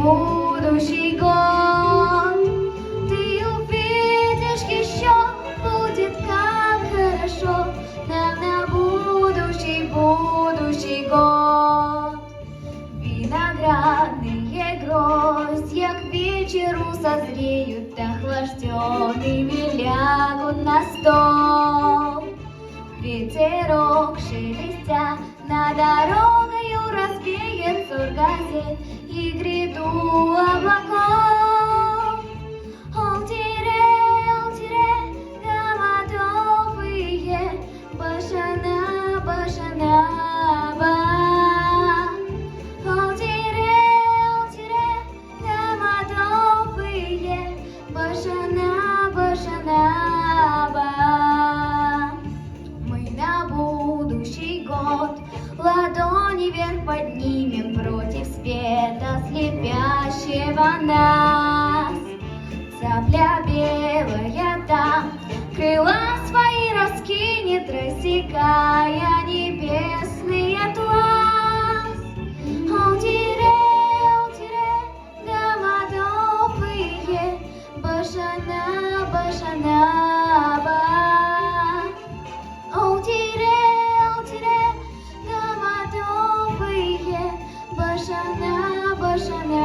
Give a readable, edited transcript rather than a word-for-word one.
будущий год. Ты увидишь еще, будет как хорошо нам на будущий год. Виноградные гроздья к вечеру созреют, охлажденными лягут на стол. Ветерок шелестя над дорогою развеет ссор газет и гряду облаков. Алтире, домодовые, башана, башанаба. Алтире, домодовые, башана, башанаба. Мы на будущий год ладони вверх поднимем против света слепящего нас. Цапля белая там крыла свои раскинет, рассекая небесный атлас. Алтире, домодовые, башана, башанаба. Алтире, домодовые, башана, башана.